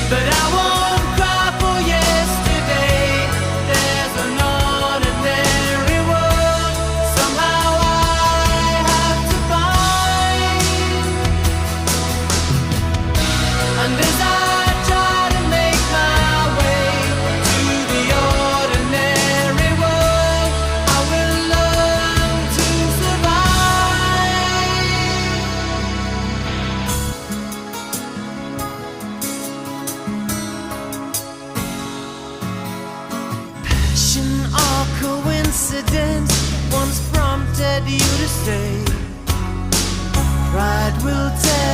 But I won't cry for yesterday. There's an ordinary world somehow I have to find. And as I try to make my way to the ordinary world, I will learn to survive. Passion or coincidence once prompted you to stay. Pride will tell